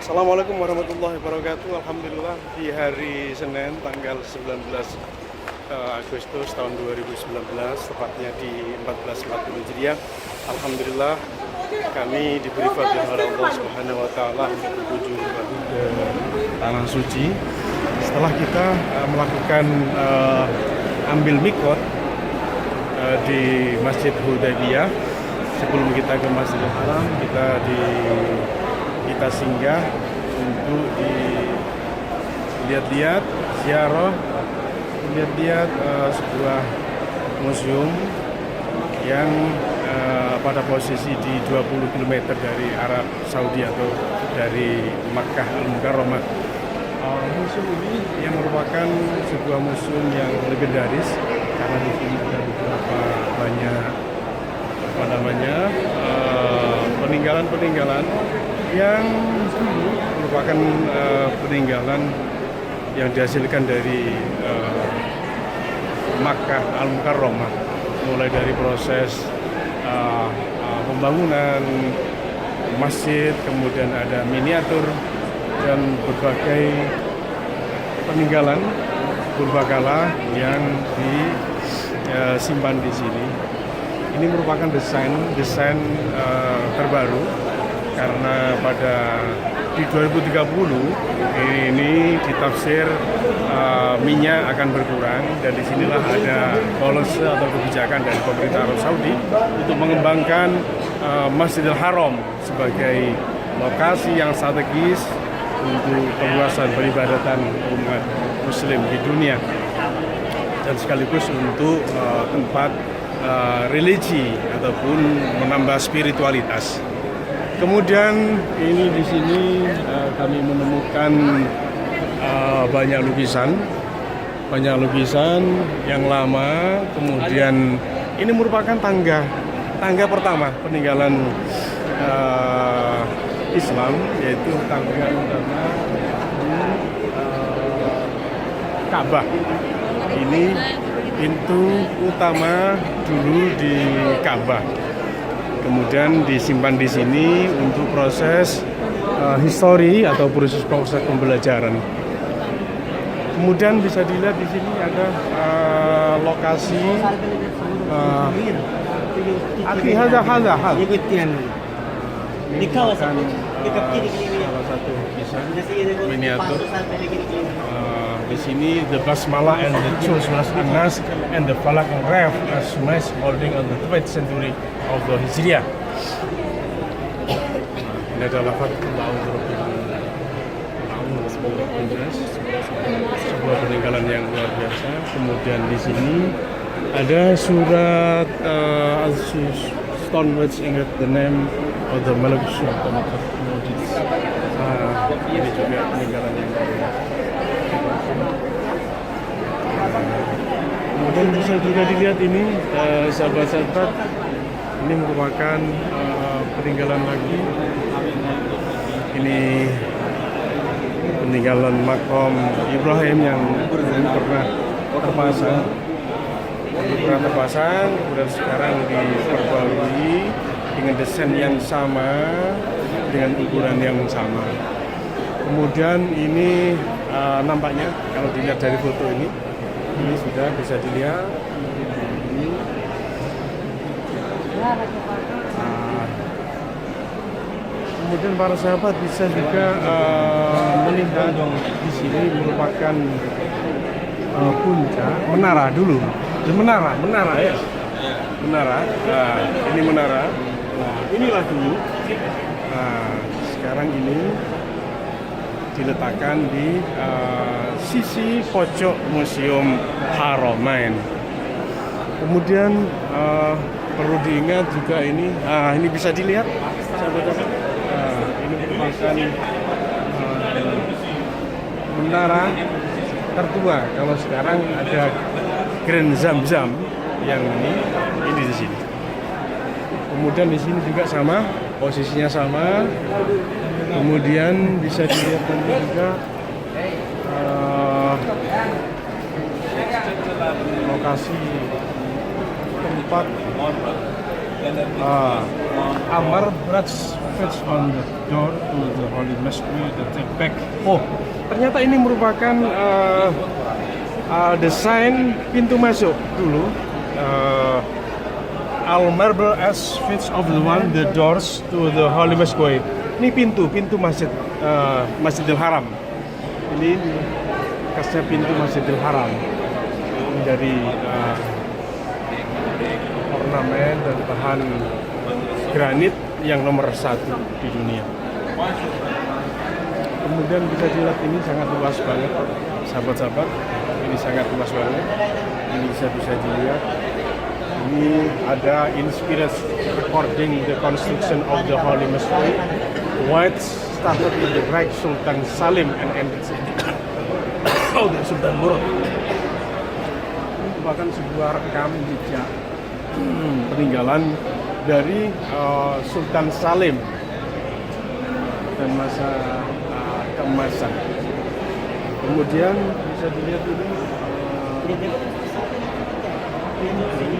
Assalamualaikum warahmatullahi wabarakatuh. Alhamdulillah di hari Senin tanggal 19 Agustus tahun 2019, tepatnya di 1440 Hijriah. Alhamdulillah kami diberi fadilah oleh Allah Subhanahu wa taala untuk berkunjung ke tanah suci. Setelah kita melakukan ambil mikot di Masjid Hudaybiyah, sebelum kita ke Masjidil Haram, kita singgah untuk dilihat-lihat, ziarah, lihat-lihat sebuah museum yang pada posisi di 20 km dari Arab Saudi atau dari Makkah Al-Mukarramah. Museum ini yang merupakan sebuah museum yang legendaris karena di sini ada beberapa banyak peninggalan-peninggalan yang merupakan peninggalan yang dihasilkan dari Makkah Al-Mukarramah, mulai dari proses pembangunan masjid, kemudian ada miniatur dan berbagai peninggalan purbakala yang disimpan di sini. Ini merupakan desain terbaru karena di 2030 ini ditafsir minyak akan berkurang, dan disinilah ada policy atau kebijakan dari pemerintah Arab Saudi untuk mengembangkan Masjidil Haram sebagai lokasi yang strategis untuk perluasan peribadatan umat Muslim di dunia dan sekaligus untuk tempat religi ataupun menambah spiritualitas. Kemudian ini di sini kami menemukan banyak lukisan yang lama. Kemudian ini merupakan tangga pertama peninggalan Islam, yaitu tangga utama di Ka'bah. Ini pintu utama dulu di Ka'bah. Kemudian disimpan di sini untuk proses histori atau proses pembelajaran. Kemudian bisa dilihat di sini ada lokasi salah satu lukisan miniatur. Di sini the basmalah and the Surah An-Nas and the Falak and Raf as Sumays holding on the 12th century of the Hijriah. Ini adalah sebuah peninggalan yang luar biasa. Kemudian di sini ada surat stone which ingat the name of the Malik Sultan of Mujid. Ini juga peninggalan yang luar biasa. Kemudian bisa juga dilihat ini sahabat-sahabat, ini merupakan peninggalan lagi. Ini peninggalan makom Ibrahim yang pernah terpasang, kemudian sekarang diperbarui dengan desain yang sama, dengan ukuran yang sama. Kemudian ini nampaknya kalau dilihat dari foto ini sudah bisa dilihat. Kemudian para sahabat bisa juga melihat di sini merupakan puncak menara dulu. Menara ya. Menara. Nah, ini menara. Nah, inilah dulu. Nah, sekarang ini diletakkan di sisi pojok Museum Haramain. Kemudian perlu diingat juga ini bisa dilihat sahabat-sahabat. Ini merupakan menara tertua. Kalau sekarang ada Grand Zamzam yang ini di sini. Kemudian di sini juga sama, posisinya sama. Kemudian bisa dilihat juga lokasi tempat Amar Brats fits on the door to the Holy Mosque, the take back. Oh, ternyata ini merupakan desain pintu masuk dulu. Al marble as fits of the one the doors to the Holy Mosque. Ini pintu Masjidil Haram. Ini khasnya pintu Masjidil Haram. Ini dari ornamen dan bahan granit yang nomor 1 di dunia. Kemudian bisa dilihat ini sangat luas banget, sahabat-sahabat. Ini sangat luas banget. Ini bisa dilihat. Ini ada inspiration recording the construction of the Holy Mosque. White started with the Great Sultan Salim and ended the Sultan Murad. Ini merupakan sebuah rekam jejak peninggalan dari Sultan Salim dan masa keemasan. Kemudian bisa dilihat ini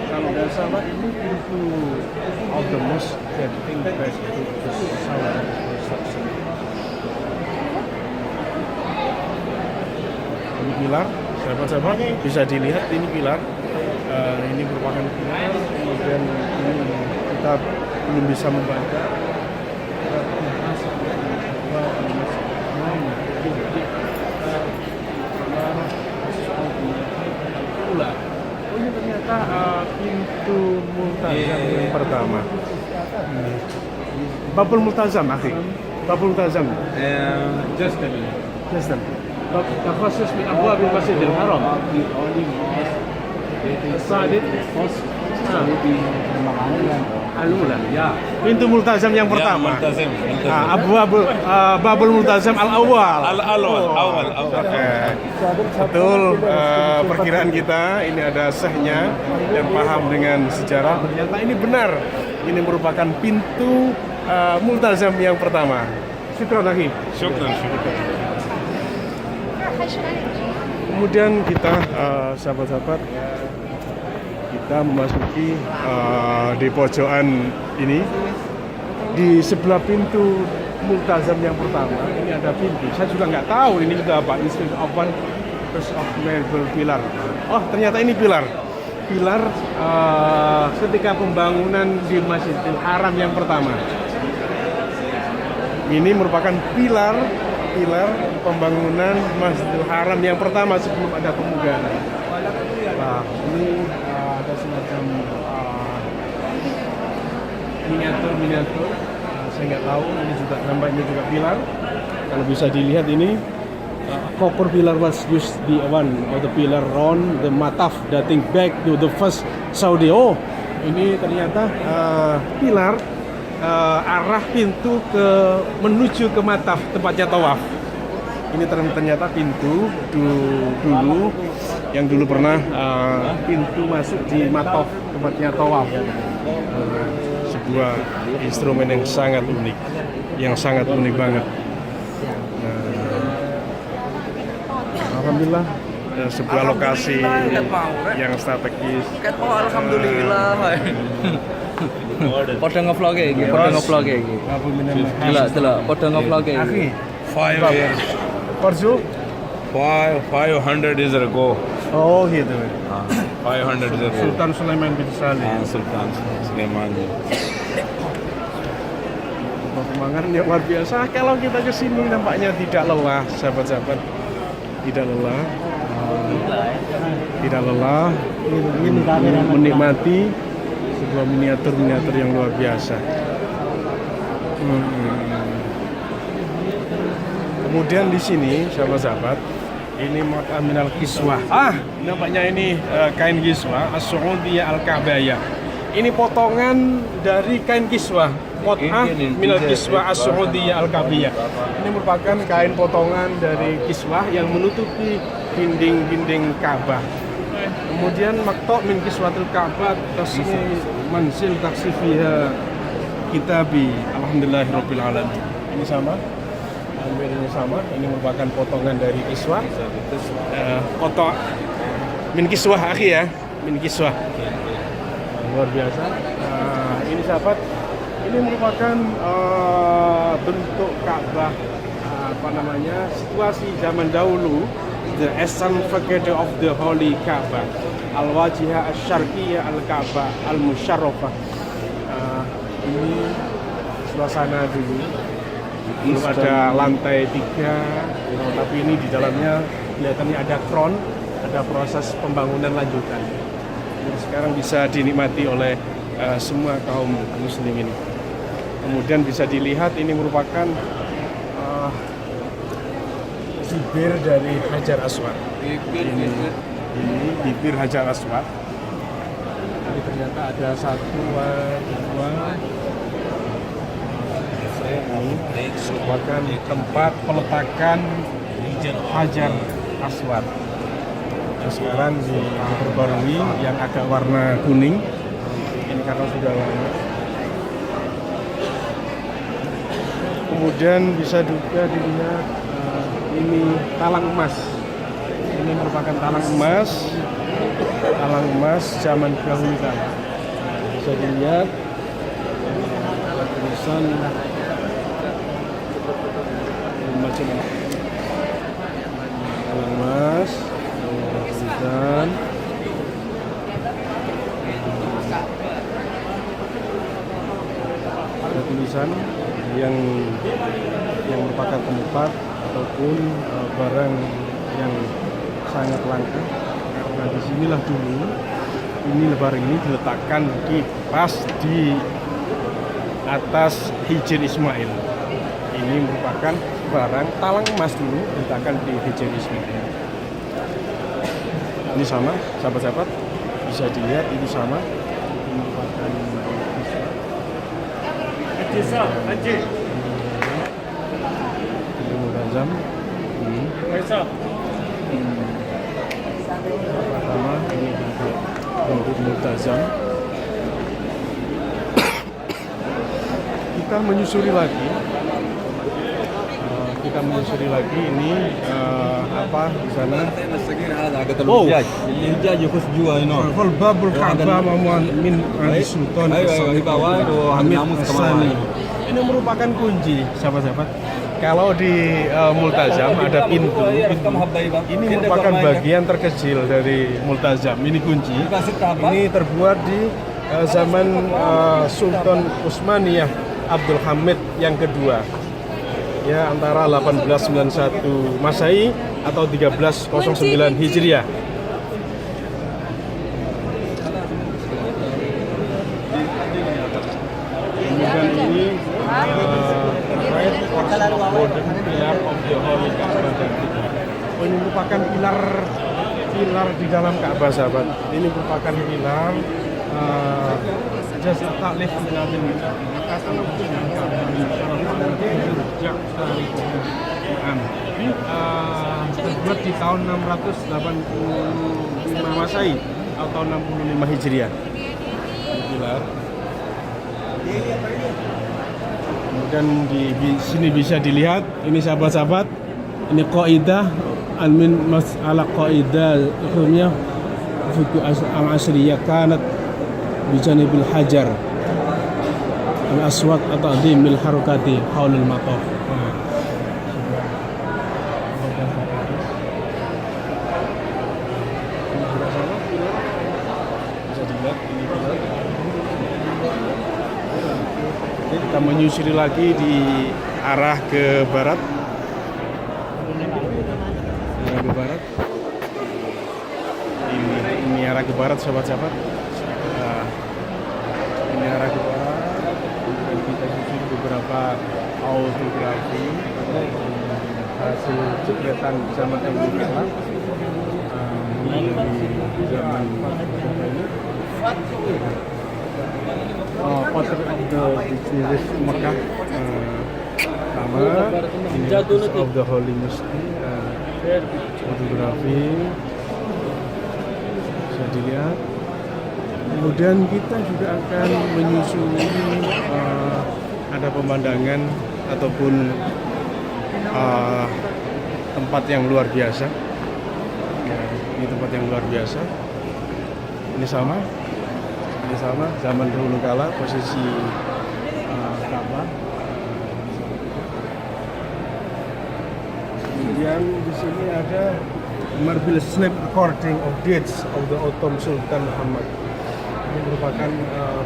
kalau tidak salah ini pintu of the mosque getting back to the south construction. Ini pilar, sahabat-sahabat bisa dilihat ini pilar. Ini merupakan pilar. Kemudian ini kita belum bisa membaca. Oh ini ternyata pintu multazam yang pertama. Babul multazam, akhi. Babul multazam. Just a minute. Khusus min abwab al-Masjidil Haram. Sadid Al-Ula, ya. Pintu multazam yang pertama. Babul multazam al-awwal. Al-awwal. Betul, perkiraan kita ini ada sehnya yang paham dengan sejarah. Ternyata ini benar. Ini merupakan pintu multazam yang pertama. Syukran akhi. Syukran. Kemudian kita sahabat-sahabat kita memasuki di pojokan ini di sebelah pintu multazam yang pertama ini ada pintu. Saya juga nggak tahu ini juga apa. Instead of one piece of marble pilar. Oh ternyata ini pilar ketika pembangunan di Masjidil Haram yang pertama. Ini merupakan pilar pembangunan Masjidil Haram yang pertama sebelum ada pemugaran. Nah, ini ada semacam miniatur. Saya nggak tahu. Ini juga nampaknya juga pilar. Kalau bisa dilihat ini copper pillar was used the one of the pillar round the mataf dating back to the first Saudi. Oh, ini ternyata pilar arah pintu menuju ke mataf tempatnya tawaf. Ini ternyata pintu dulu yang dulu pernah pintu masuk di mataf tempatnya tawaf. Sebuah instrumen yang sangat unik banget. Alhamdulillah sebuah lokasi yang strategis. Alhamdulillah. Pada ngevlog iki. Delok, pada ngevlog iki. 5 years. Parju? 500 years ago. Oh gitu. 500 years ago. Sultan Sulaiman bin Salim. Sultan Sulaiman. Pemandangan yang luar biasa. Kalau kita ke sini nampaknya tidak lelah, sahabat-sahabat. Tidak lelah. Menikmati sebuah miniatur yang luar biasa. Kemudian di sini, sahabat-sahabat, ini makam minal kiswah. Nampaknya ini kain kiswah as-Saudiyah al-Ka'bah. Ini potongan dari kain kiswah. Minal kiswah as-Saudiyah al-Ka'bah. Ini merupakan kain potongan dari kiswah yang menutupi dinding Ka'bah. Kemudian maktok min kiswatul Ka'bah tasmi mansil taksifiha kitabi. Alhamdulillahirabbil alamin. Ini sama. Hampirnya sama. Ini merupakan potongan dari kiswah. Foto min kiswah akhi ya. Min kiswah. Luar biasa. Ini sahabat, ini merupakan bentuk Ka'bah situasi zaman dahulu, the essence figure of the Holy Ka'bah, al-wajihah asy-syarqiyyah al-Ka'bah al-musyarrafah. Ini suasana dulu. Belum ada lantai 3, tapi ini di dalamnya kelihatannya ada crown, ada proses pembangunan lanjutan. Yang sekarang bisa dinikmati oleh semua kaum muslimin. Kemudian bisa dilihat ini merupakan bibir dari Hajar Aswad. Ini bibir Hajar Aswad. Ini ternyata ada 1, 2, 3. Ini merupakan tempat peletakan Hajar Aswad. Yang sekarang diperbarui yang agak warna kuning. Ini karena sudah lama. Kemudian bisa juga dilihat ini talang emas. Ini merupakan talang emas zaman dahulu kala. Bisa dilihat tulisan macam talang emas, tulisan ada tulisan yang merupakan tempat ataupun barang yang sangat langka, karena disinilah dulu barang ini diletakkan pas di atas Hijr Ismail. Ini merupakan barang talang emas dulu diletakkan di Hijr Ismail. Ini sama, sahabat-sahabat, bisa dilihat ini sama. Ini merupakan Multazam. Pertama ini bentuk Multazam. Kita menyusuri lagi ini apa di sana? Oh, Babul Ka'bah min Sultan Hamid As-Sani. Ini merupakan kunci, sahabat-sahabat. Kalau di Multazam ada pintu. Ini merupakan bagian terkecil dari Multazam. Ini kunci. Ini terbuat di zaman Sultan Utsmaniyah Abdul Hamid yang kedua. Ya, antara 1891 Masehi atau 1309 Hijriah. Kemudian ini golden pillar of the Holy Ka'bah. Ini merupakan pilar di dalam Ka'bah, sahabat. Ini merupakan pilar jasa taklif terbuat di tahun 685 Masehi atau 65 Hijriah. Pilar. Kemudian di sini bisa dilihat, ini sahabat-sahabat, ini qaidah almin mas'alah qaidah hukumnya fiqh al-asriyah kanat bijanibil hajar al-aswad atau adimil harokati haulul matof. Kita menyusuri lagi di arah ke barat. Ini arah ke barat, sahabat-sahabat. Ini arah ke barat. Dan kita susuri beberapa autografi hasil cepretan zaman dahulu kala. Ini dari zaman Potret of the Mekah sama ini of the Holy Mosque, fotografi bisa dilihat. Kemudian kita juga akan menyusuri ada pemandangan ataupun tempat yang luar biasa. Ya, ini tempat yang luar biasa. Ini sama. Ini di sana zaman dahulu kala posisi Ka'bah. Kemudian di sini ada marble slab recording of deeds of the Ottoman Sultan Muhammad. Ini merupakan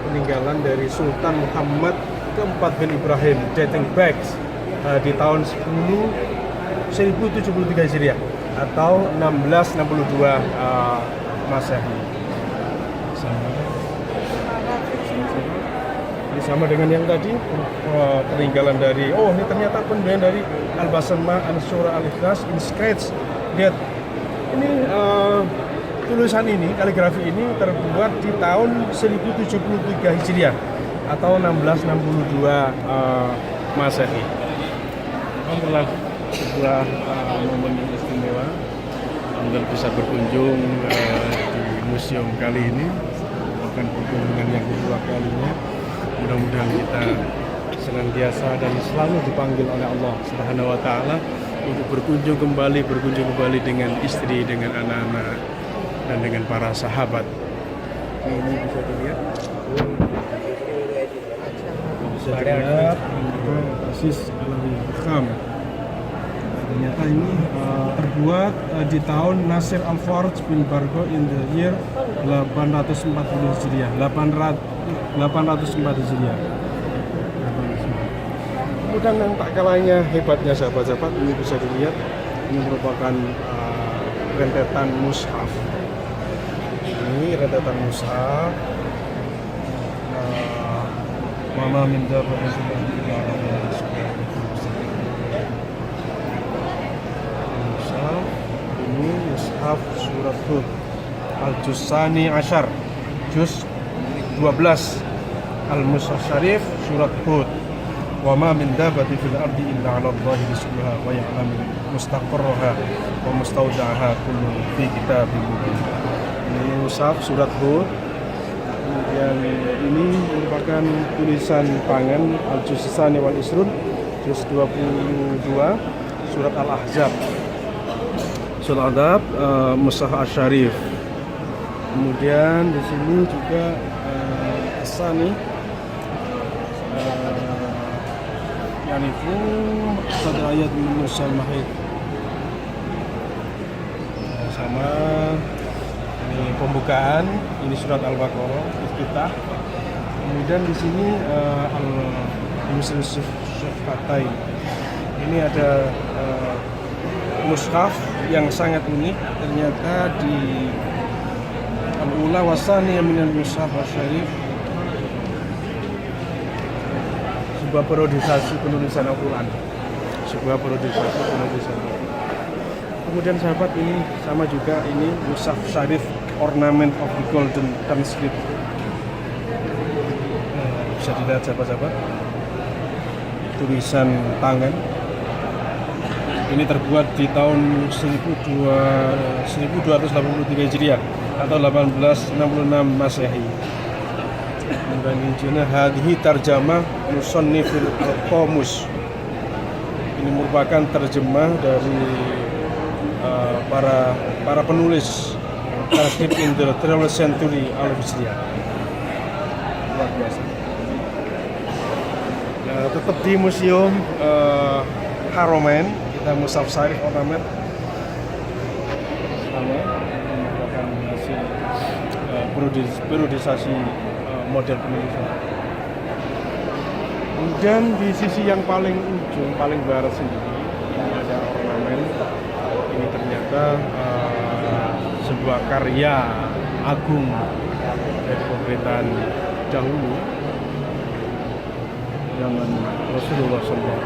peninggalan dari Sultan Muhammad keempat bin Ibrahim dating back di tahun 1073 Hijriah atau 1662 Masehi. Ini sama dengan yang tadi, peninggalan dari ini ternyata peninggalan dari Al-Basamah An-Surah Al-Ikhlas in scratch. Lihat ini tulisan ini, kaligrafi ini terbuat di tahun 1073 Hijriah atau 1662 Masehi. Alhamdulillah, sebuah momen yang istimewa. Alhamdulillah bisa berkunjung di museum kali ini, bukan perkunjungan yang kedua kalinya. Mudah-mudahan kita senantiasa dan selalu dipanggil oleh Allah Subhanahu wa Ta'ala untuk berkunjung kembali dengan istri, dengan anak-anak, dan dengan para sahabat. Ini bisa dilihat. Bisa dilihat persis Alawi Kham. Ternyata ini terbuat di tahun Nasir Al-Farj bin Bargo in the year 840 Hijriah. 804 Hijriah. Kemudian yang tak kalahnya hebatnya sahabat-sahabat, ini bisa dilihat, ini merupakan rentetan mushaf. Ini rentetan mushaf. Mama minta mushaf. Ini mushaf surat Hud Al-Jusani Ashar, juz 12, Al-Mushaf Syarif surat Hud. Wa ma min dabbatin fil ardi illa 'ala Allahi rizquha wa ya'lamu mustaqarraha wa mustawda'aha kullu fi kitabim mubin. Ini mushaf surat Hud. Kemudian ini merupakan tulisan tangan Al-Jusani wal Isrun juz 22 surat Al-Ahzab. Surat Al-Ahzab Mushaf Asy-Syarif. Kemudian di sini juga Asani Yanifu satu ayat Musa Mahid, sama ini pembukaan, ini surat Al-Baqarah Iftitah. Kemudian di sini Al-Muslim Syafhatain. Ini ada mushaf yang sangat unik, ternyata di Al-Ula Wasani minal Mushaf Asy-Syarif, sebuah periodisasi penulisan Al-Quran. Kemudian sahabat, ini sama juga, ini Mushaf Syarif Ornament of the Golden Transcript. Bisa dilihat sahabat-sahabat, tulisan tangan. Ini terbuat di tahun 1283 Hijriah atau 1866 Masehi. Dan ini hadhihi tarjamah musannifil al-qamus. Ini merupakan terjemah dari para penulis transkrip in the 12th century al-Hijriah. Luar biasa. Nah, tetap di museum Haromain, kita Mushaf Syarif ornamen sama, merupakan hasil periodisasi model penulisan. Kemudian di sisi yang paling ujung, paling barat sendiri, ini ada ornamen. Ini ternyata sebuah karya agung dari pemerintahan dahulu zaman Rasulullah SAW.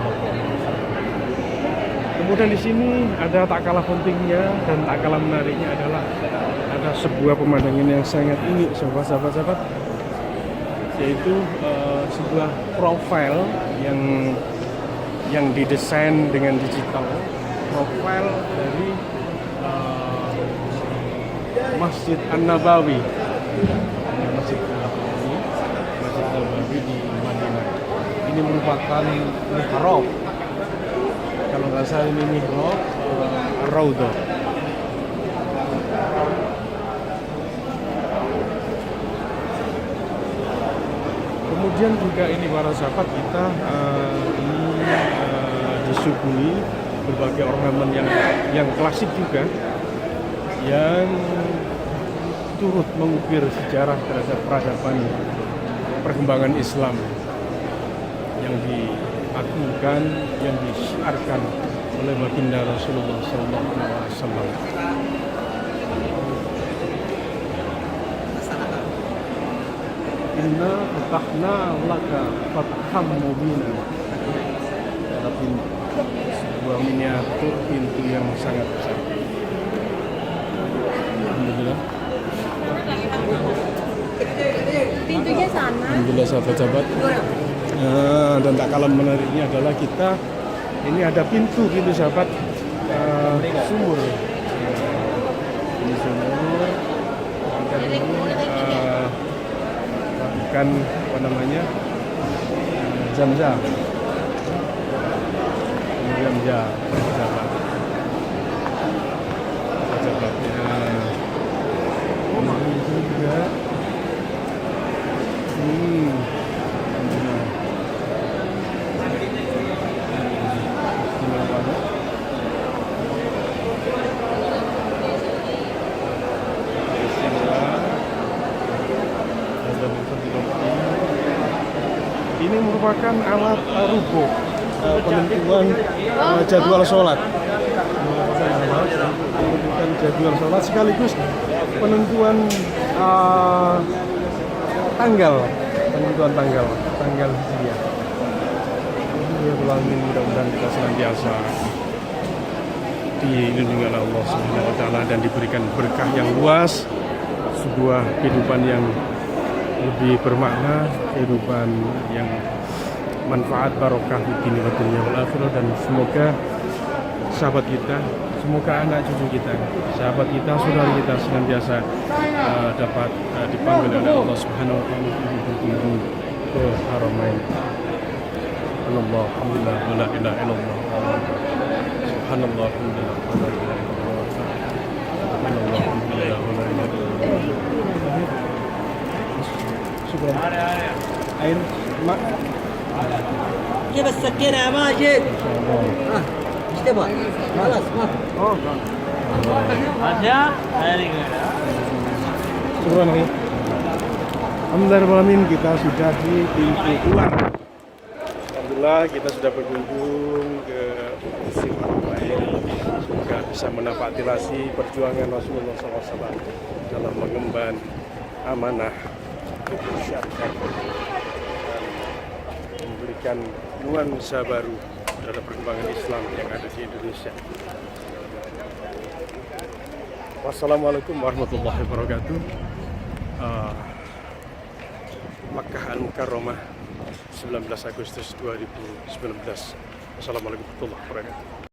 Kemudian di sini ada tak kalah pentingnya dan tak kalah menariknya adalah ada sebuah pemandangan yang sangat unik, sahabat-sahabat, yaitu sebuah profil yang didesain dengan digital, profil dari Masjid An-Nabawi. Masjid An-Nabawi di Madinah. Ini merupakan mihrab. Kalau nggak salah ini mihrab Ar-Raudhah. Kemudian juga ini para sahabat kita disuguhi berbagai ornamen yang klasik juga, yang turut mengukir sejarah terhadap peradaban perkembangan Islam yang diagungkan, yang disiarkan oleh baginda Rasulullah SAW. Inna fatahna laka fatham mubina. Ada sebuah miniatur pintu yang sangat besar. Alhamdulillah. Pintunya sana. Alhamdulillah sahabat-sahabat. Dan tak kalah menariknya adalah kita ini ada pintu sahabat, sumur. Ini sumur. Bukan apa namanya, Zamzam. Zamzam, sahabat. Sahabatnya. Ini juga. Ini merupakan alat rubo penentuan jadwal sholat. Penentuan jadwal sholat sekaligus penentuan tanggal hijriah. Mudah-mudahan kita senantiasa dilindungi oleh Allah Subhanahu wa taala dan diberikan berkah yang luas, sebuah kehidupan yang lebih bermakna, kehidupan yang manfaat barokah di dunia wal akhirah, dan semoga sahabat kita, semoga anak cucu kita, sahabat kita, saudara kita senantiasa dapat dipanggil oleh Allah Subhanahu wa taala untuk berkunjung ke Haramain. Alhamdulillah, alhamdulillah, la ilaha illallah. Subhanallah, alhamdulillah, la ilaha illallah. Subhanallah, alhamdulillah, la ilaha illallah. Syukran. Air, mak. جيب السكينة يا ماجد. ايش تبغى؟ خلاص ما. Oh, Subhanallah. Alhamdulillah, kita sudah di pintu keluar. Alhamdulillah, kita sudah berkunjung ke musim Haramain. Semoga bisa menafaktilasi perjuangan Rasulullah SAW dalam mengemban amanah masyarakat dan memberikan nuansa baru terhadap perkembangan Islam yang ada di Indonesia. Wassalamualaikum warahmatullahi wabarakatuh. Makkah Al-Mukarramah 19 Agustus 2019. Wassalamualaikum warahmatullahi wabarakatuh.